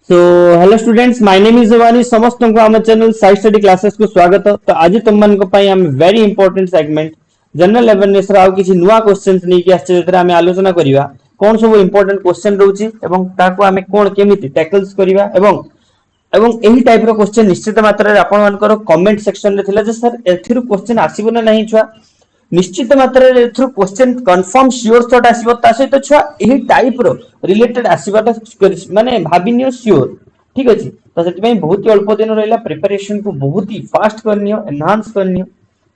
So hello students, my name is Bhavani. समस्त को आम चैनल साइड स्टडी क्लासेस को स्वागत। तो आज तुम मान आम very important segment general awareness रो किसी नुआ क्वेश्चंस नहीं कि आछे जेतरा आमे आलोचना करिवा कोन सब इंपोर्टेंट क्वेश्चन रहउची एवं ताको आमे कोन केमिति टैकल्स करिवा एवं एही टाइप रो क्वेश्चन निश्चित मात्रा रे आपण मानकर कमेंट सेक्शन रे थिला जे सर एथिरु क्वेश्चन आसीबो ना नहीं छुआ निश्चित मात्रा रे एथिरु क्वेश्चन कंफर्म श्योर शॉट आसीबो ता सहित छुआ एही टाइप रो रिलेटेड आसीबाटा माने भाबिनियो श्योर। ठीक अछि तो सेति पई बहुत ही अल्प दिन रहला प्रिपरेशन को बहुत ही फास्ट करनियो एनहांस करनियो।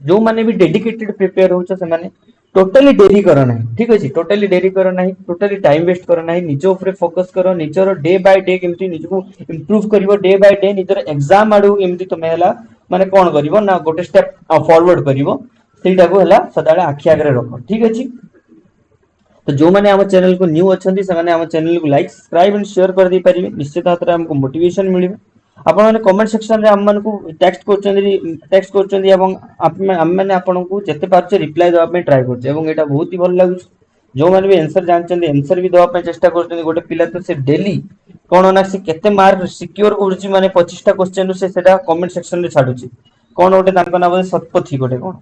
जो माने भी डेडिकेटेड प्रिपेयर होछ से माने टोटली डेरी करो नहीं। ठीक अछि टोटली डेरी करो नहीं, टोटली टाइम वेस्ट करो नहीं, निजो ऊपर फोकस करो, निजरो डे बाय डे केमति निजको इंप्रूव करिवो, डे बाय डे निजर एग्जाम आडू एमति तमे हला माने कोन करिवो ना गोटे स्टेप फॉरवर्ड करिवो सेटा को हला सदाळे आखि आगरे रखो। ठीक अछि तो जो माने हम चैनल को न्यू अच्छी से आम चैनल को लाइक सब्सक्राइब एंड शेयर कर दे पारिबे। निश्चित भाव हमको मोटिवेशन मिलिबे। आपण माने कमेंट सेक्शन रे हम मन को टेक्स्ट करचंदी एवं हम माने आपण को जते पारछे रिप्लाई देबा पे ट्राई करछे एवं एटा बहुत ही भल लागु। जो माने भी आंसर जानचंदी आंसर भी देबा पे चेष्टा करचंदी। गोटे पिला तो से डेली कोन ना से केते मार्क सिक्योर करछि माने 25 टा क्वेश्चन से सेटा कमेंट सेक्शन रे छाडुछि कोन गोटे तांको ना बोले सतपथी गोटे कोन।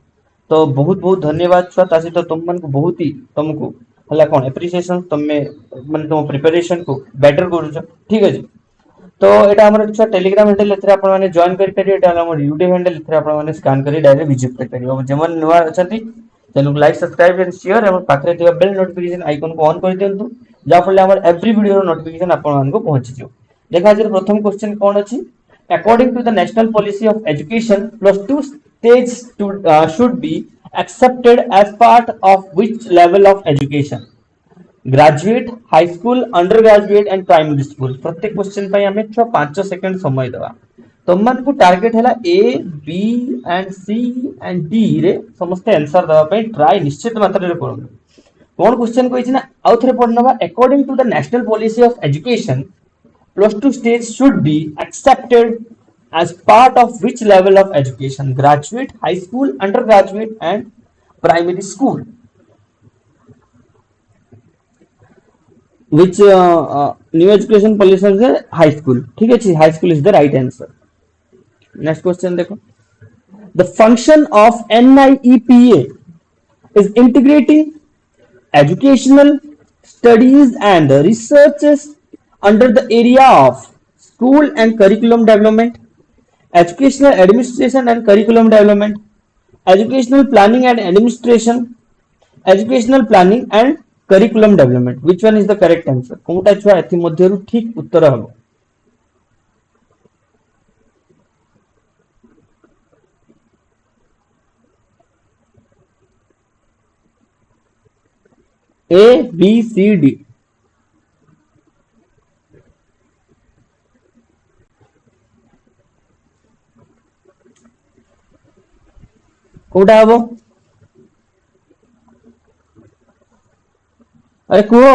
तो बहुत बहुत धन्यवाद छुआ तासी तो तुम मन को बहुत ही तुमको हला कोन एप्रिसिएशन तमे माने तुम प्रिपरेशन को बेटर करूछ। ठीक अछि तो एटा हमर छुआ टेलीग्राम हैंडल एथरे आपण माने जॉइन करि परिबे। एटा हमर यूट्यूब हैंडल एथरे आपण माने स्कैन करि डायरेक्ट विजिट करि परिबे। जेमन नुवा अछंती चैनल को लाइक सब्सक्राइब एंड शेयर एवं पाखरे थिबा बेल नोटिफिकेशन आइकन को ऑन कर दियंतु जा फले हमर एवरी वीडियो नोटिफिकेशन आपण मान को पहुंची जियो। देखा जे प्रथम क्वेश्चन कोन अछि according to the national policy of education +2 stage should be accepted as part of which level of education? Graduate, high school, under graduate and primary school. प्रत्येक क्वेश्चन पे हमें 5 सेकंड समय दवा। तुम मन को टारगेट है A B and C and D रे समस्त आंसर दवा पे ट्राई निश्चित मात्रा रे करू। कोन क्वेश्चन को ना आउ थरे पढनबा according to the national policy of education +2 stage should be accepted as part of which level of education? Graduate, high school, undergraduate and primary school. Which new education policy is high school? ठीक है, high school is the right answer. Next question देखो. The function of NIEPA is integrating educational studies and researches under the area of school and curriculum development, educational administration and curriculum development, educational planning and administration, educational planning and curriculum development. Which one is the correct answer? कोनटा छुआ एथि मध्यरु ठीक उत्तर हबो? A, B, C, D. कोटा हबो? अरे कुहो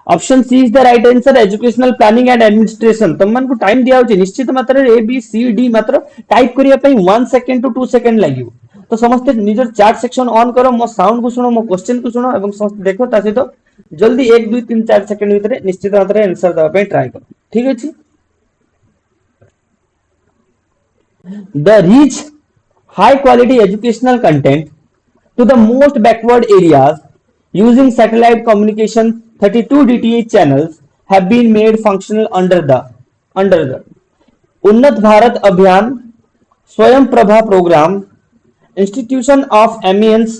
option C is the right answer educational planning and administration. तुम मन को टाइम दिया होची निश्चित मात्रा रे ए बी सी डी मात्र टाइप करिया पई 1 सेकंड टू 2 सेकंड लागियो। तो समस्त निजर चैट सेक्शन ऑन करो, मो साउंड को सुनो, मो क्वेश्चन को सुनो एवं समस्त देखो तासे तो जल्दी 1 2 3 4 सेकंड भीतर निश्चित मात्रा रे आंसर दवा पे ट्राई करो। ठीक अछि the reach high quality educational content to the most backward areas using satellite communication 32 DTH channels have been made functional under the उन्नत Bharat Abhiyan, Swayam Prabha programme, institution of eminence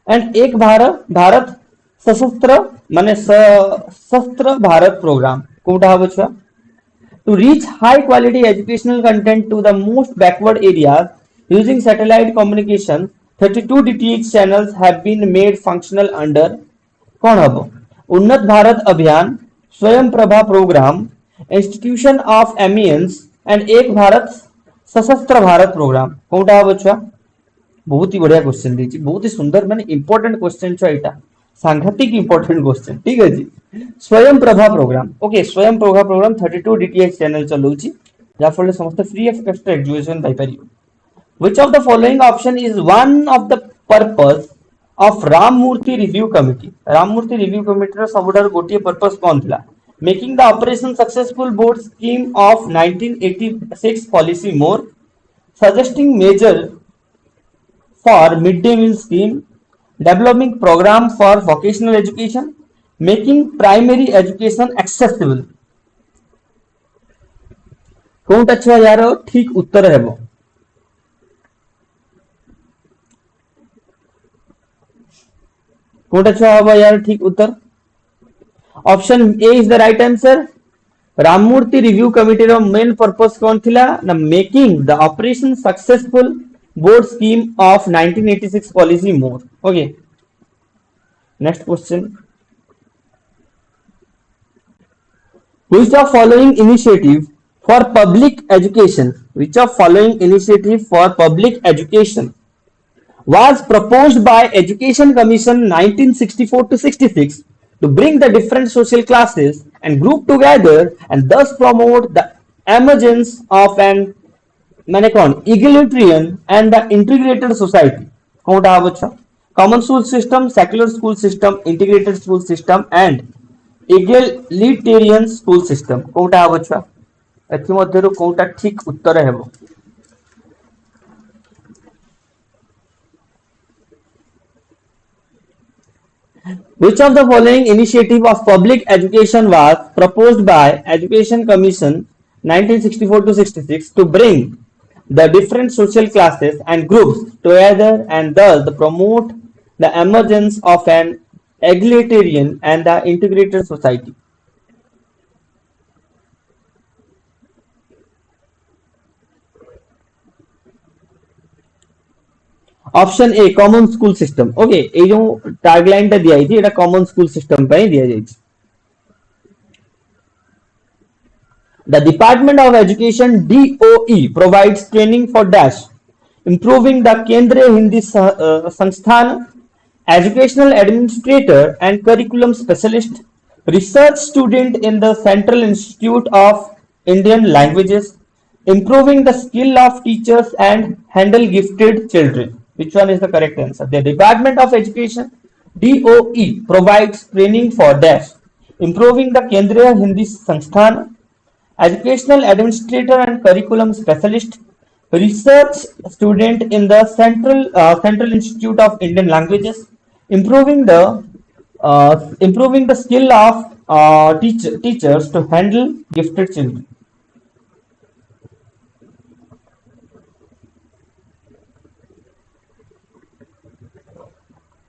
and Ek Bharat सशस्त्र माने सशस्त्र भारत प्रोग्राम। कोटा हबो छुआ to reach high quality educational content to the most backward areas using satellite communication 32 DTH channels have been made functional under कौन हबो? उन्नत Bharat Abhiyan, Swayam Prabha programme, institution of eminence and Ek Bharat सशस्त्र Bharat programme. Kota हबो छुआ? बहुत ही बढ़िया क्वेश्चन दीची, बहुत ही सुंदर माने इंपोर्टेंट क्वेश्चन छुआ एटा, सांघातिक इंपोर्टेंट क्वेश्चन। ठीक है जी, स्वयं प्रभा प्रोग्राम। ओके, स्वयं प्रभा प्रोग्राम 32 DTH चैनल चलौची जा फले समस्त फ्री ऑफ कॉस्ट एजुकेशन पाई परियो। Which of the following option is one of the purpose of Ram Murti review committee? Ram Murti review committee रो सबुठार गोटिए पर्पस कोन थिला? making the Operation Successful Board scheme of 1986 policy more, suggesting measure for midday meal scheme, developing program for vocational education, making primary education accessible. कोणटा छुआ यार ठीक उत्तर हेबो कोणटा छुआ हबो यार ठीक उत्तर option A is the right answer Ramamurti review committee रो मेन पर्पस कोन थिला ना making the operation successful board scheme of 1986 policy मोर okay next question which of following initiative for public education which of following initiative for public education was proposed by Education Commission 1964 to 66 to bring the different social classes and group together and thus promote the emergence of an egalitarian and the integrated society. कोणटा हबो छ common school system, secular school system, integrated school system and egalitarian school system. कोणटा हबो छ एथि मध्यरु कोणटा ठीक उत्तर हेबो Which of the following initiative of public education was proposed by Education Commission 1964 to 66 to bring the different social classes and groups together and thus promote the emergence of an egalitarian and the integrated society? Option A common school system okay ये जो tagline टा दिया थी एटा common school system पे दिया जाय छै the department of education DOE provides training for dash improving the केंद्रीय हिंदी संस्थान educational administrator and curriculum specialist research student in the Central Institute of Indian Languages improving the skill of teachers and handle gifted children. Which one is the correct answer? The Department of Education DOE provides training for dash improving the Kendriya Hindi Sansthan educational administrator and curriculum specialist research student in the Central Institute of Indian Languages improving the skill of teachers to handle gifted children.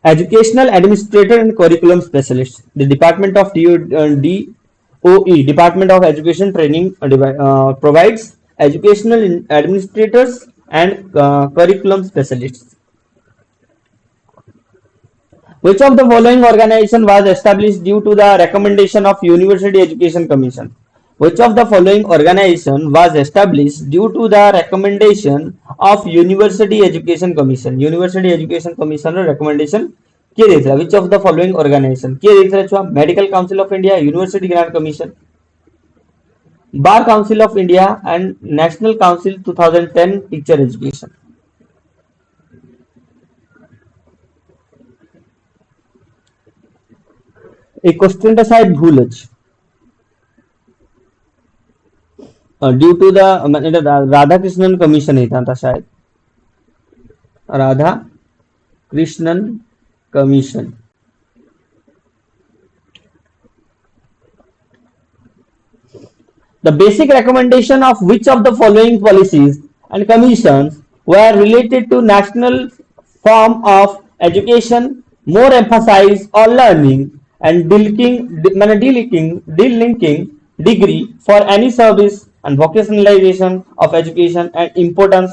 Educational Administrator and Curriculum Specialist. The Department of DOE, Department of Education Training, provides educational administrators and curriculum specialists. Which of the following organization was established due to the recommendation of University Education Commission? Which of the following organization was established due to the recommendation of University Education Commission? University Education Commission recommendation किए देथिला which of the following organization किए देथिला छुआ Medical Council of India, University Grant Commission, Bar Council of India and National Council 2010 Teacher Education. एक question टा शायद भूल अछि due to the Radhakrishnan commission था शायद Radhakrishnan commission the basic recommendation of which of the following policies and commissions were related to national form of education more emphasis on learning and delinking degree for any service and vocationalization of education and importance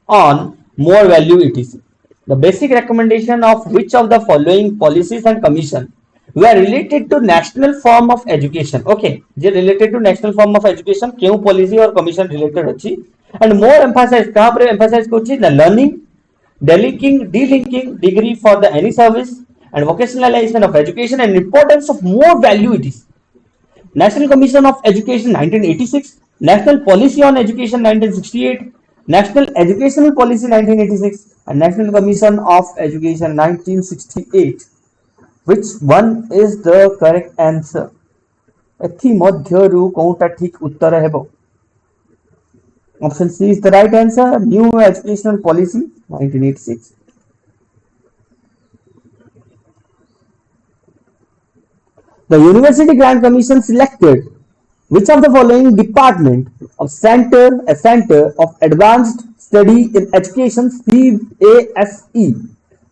on more value etc. The basic recommendation of which of the following policies and commission were related to national form of education. Okay, J related to national form of education क्यों policy और commission related अच्छी and more emphasis कहाँ पर emphasize Kochi the learning, delinking degree for the any service and vocationalization of education and importance of more value it is. National Commission of Education 1986, National Policy on Education 1968, National Educational Policy 1986 and National Commission of Education 1968. Which one is the correct answer? एथि मध्यरु कोउटा ठीक उत्तर हेबो option C is the right answer new educational policy 1986 The University Grant Commission selected which of the following department of Center of Advanced Study in Education CASE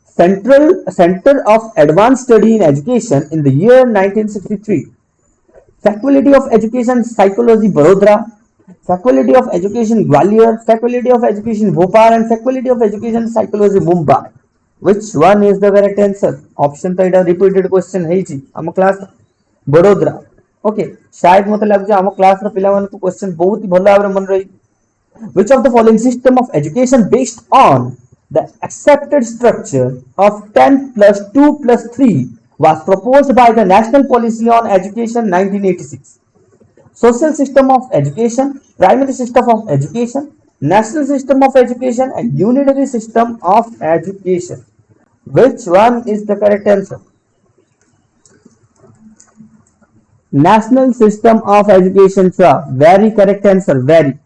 Center of Advanced Study in Education in the year 1963 Faculty of Education Psychology Barodara Faculty of Education Gwalior Faculty of Education Bhopal and Faculty of Education Psychology Mumbai which one is the correct answer option to repeated question ହେଇଛି ଆମ class Vadodara okay शायद मत लग आम class पिला question बहुत ही भल भाव मन रही which of the following system of education based on the accepted structure of 10 plus 2 plus 3 was proposed by the national policy on education 1986 social system of education primary system of education national system of education and unitary system of education which one is the correct answer National System of Education, sir. Very correct answer. Very.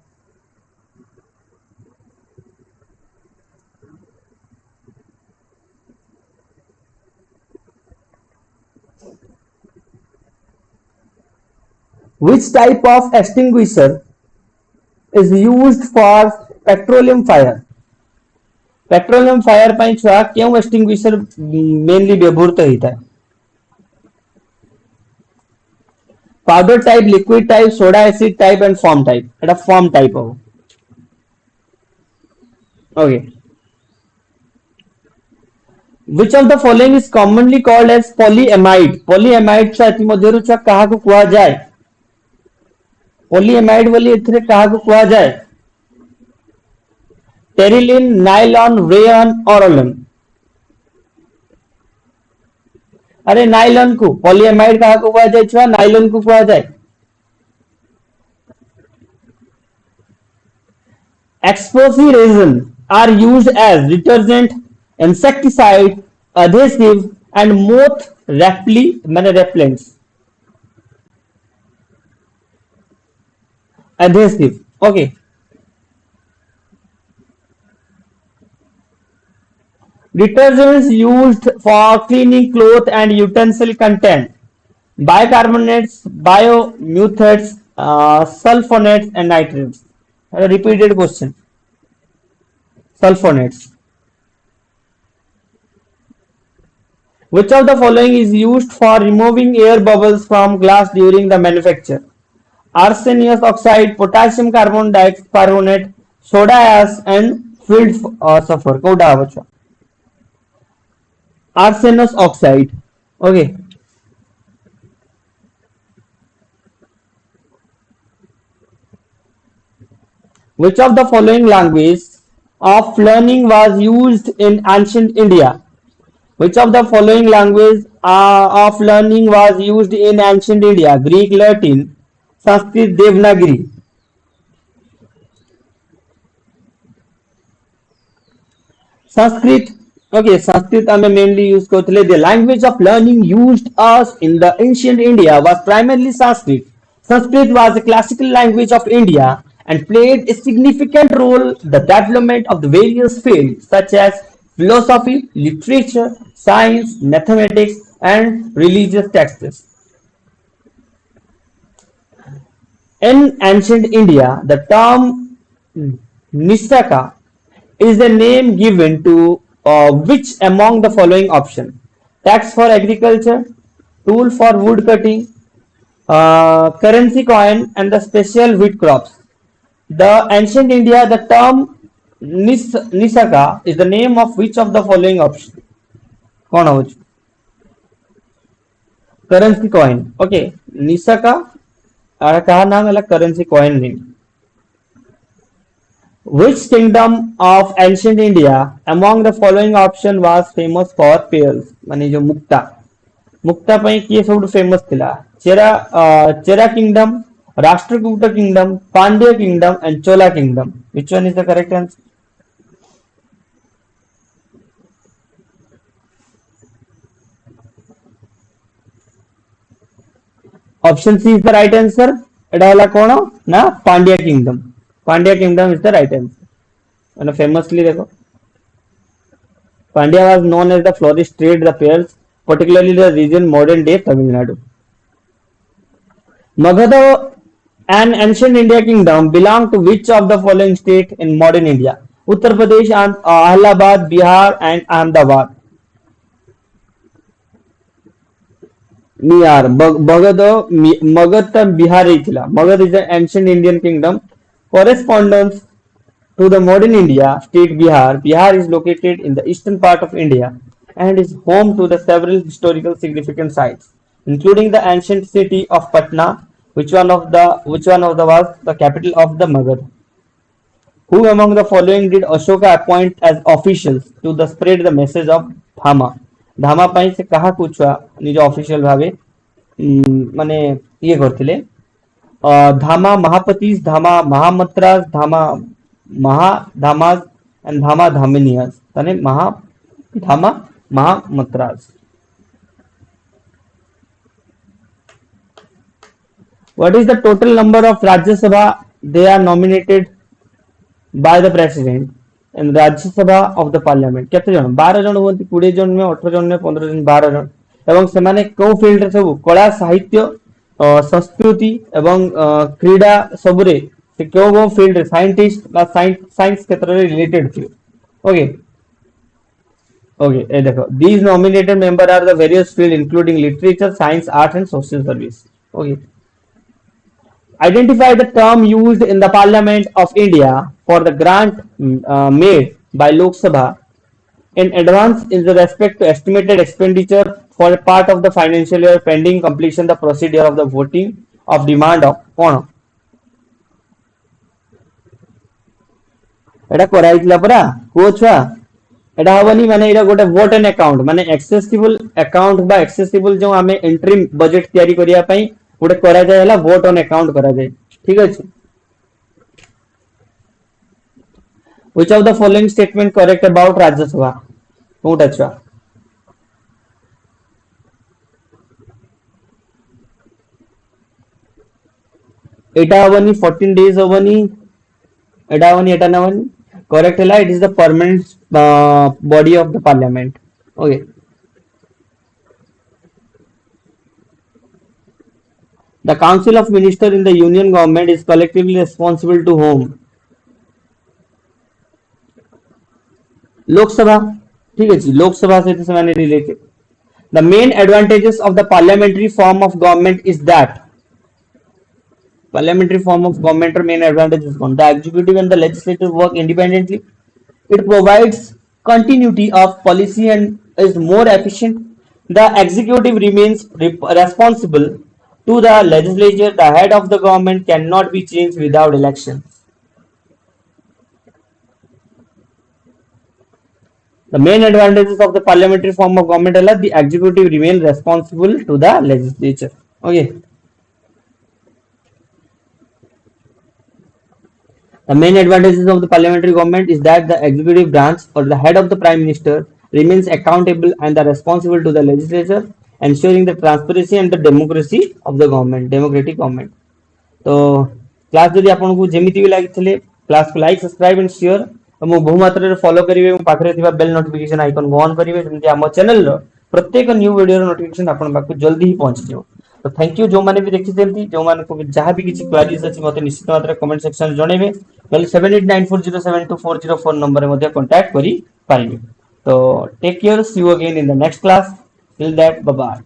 Which type of extinguisher is used for petroleum fire? Petroleum fire ପାଇଁ ଛୁଆ କେଉଁ extinguisher mainly ବ୍ୟବହୃତ ହେଇଥାଏ powder type liquid type soda acid type and foam type এটা foam type हो okay which of the following is commonly called as polyamide छुआ एथि मध्यरु छुआ काहाकु कुआ जाय polyamide बोली एथिरे काहाकु कुआ जाय टेरिलिन नाइलॉन रेयन ऑरोलन अरे नाइलॉन को पॉलीएमाइड कहा को कुआ जाय छुआ नाइलॉन को कुआ जाय exposé resin are used as detergent insecticide adhesive and moth repellents adhesive okay detergents used for cleaning cloth and utensil content bicarbonates biomuthates sulfonates and nitrates a repeated question sulfonates which of the following is used for removing air bubbles from glass during the manufacture arsenious oxide potassium carbonate soda ash and field sulfur कोउटा हबो arsenous oxide okay which of the following language of learning was used in ancient India which of the following language of learning was used in ancient India Greek Latin Sanskrit Devanagari Sanskrit okay Sanskrit I mainly use करते the language of learning used us in the ancient India was primarily Sanskrit Sanskrit was a classical language of India and played a significant role in the development of the various fields such as philosophy, literature, science, mathematics, and religious texts. In ancient India, the term Nisaka is the name given to which among the following options? Tax for agriculture, tool for wood cutting, currency coin, and the special wheat crops. The ancient India, the term Nisaka is the name of which of the following options? कौन हो currency coin okay निसका और कहा नाम है currency coin name which kingdom of ancient India among the following option was famous for pearls माने जो मुक्ता ପାଇଁ किए सब फेमस थिला Chera kingdom Rashtrakuta kingdom Pandya kingdom and Chola kingdom which one is the correct answer option C is the right answer. एटा हला कोन ना Pandya kingdom. Pandya kingdom is the right answer. मैंने फेमसली देखो Pandya was known as the flourishing trade the fairs, particularly the region modern day Tamil Nadu. Magadha, an ancient India kingdom, belonged to which of the following state in modern India? Uttar Pradesh, Allahabad, Bihar, and Ahmedabad. Miyar, Magadha Bihar ଥିଲା. Magadha is an ancient Indian kingdom. Correspondence to the modern India state Bihar. Bihar is located in the eastern part of India and is home to the several historical significant sites, including the ancient city of Patna, which one of the was the capital of the Magadha. Who among the following did Ashoka appoint as officials to the spread the message of Dhamma? धामा ପାଇଁ ସେ କାହାକୁ ଛୁଆ ନିଜ official ଭାବେ ମାନେ ଇଏ କରିଥିଲେ धामा महापतिस धामा महामत्रास धामा महाधामास and धामा धामिनियस ताने धामा महामत्रास. What is the total number of Rajya Sabha they are nominated by the president and Rajya Sabha of the Parliament? केते जन 12 जन होती 20 जन में 18 जन में 15 जन 12 जन एवं सेमाने को फील्ड रे सब कला साहित्य संस्कृति एवं क्रीडा सबरे से को फील्ड साइंटिस्ट बा साइंस क्षेत्र रे रिलेटेड थी. ओके ए देखो these nominated member are the various field including literature, science, art and social service. Okay. Identify the term used in the Parliament of India for the grant made by Lok Sabha in advance in the respect to estimated expenditure for a part of the financial year pending completion the procedure of the voting of demand of कोण एटा कराइतला परा को छुआ एटा हबनी माने एटा गोटे vote and account माने accessible account बा accessible जो हमें एंट्री बजेट तैयारी करिया पई गोटे करा जाय हला वोट ऑन अकाउंट करा जाय. ठीक अछि. Which of the following statement correct about Rajya Sabha? Kota छुआ एटा हबनी 14 days हबनी एटा हबनी एटा ना हबनी correct है it is the permanent body of the parliament. Okay. The council of ministers in the union government is collectively responsible to whom? Lok Sabha. ठीक है जी लोक सभा से समाने related. The main advantages of the parliamentary form of government is that parliamentary form of government or main advantage is one. The executive and the legislature work independently. It provides continuity of policy and is more efficient. The executive remains responsible to the legislature. The head of the government cannot be changed without elections. The main advantages of the parliamentary form of government are the executive remains responsible to the legislature. Okay. The main advantages of the parliamentary government is that the executive branch or the head of the prime minister remains accountable and are responsible to the legislature, ensuring the transparency and the democracy of the government, democratic government. तो class जदि आपन को जेमिति भी लागिथिले class को like subscribe and share हम बहु मात्रा रे फॉलो करिवे पाखरे थिबा बेल नोटिफिकेशन आइकन को ऑन करिवे जेमति हम चैनल रो प्रत्येक न्यू वीडियो रो नोटिफिकेशन आपन पाखु जल्दी ही पहुंच जिवो. तो थैंक यू जो माने भी देखि देंती जो माने को जहां भी किछि क्वेरीज अछि मते निश्चित मात्रा कमेंट सेक्शन जणेबे बेल 7894072404 नंबर रे मध्ये कांटेक्ट करि पारिबे. तो take care see you again in the next class till that bye bye.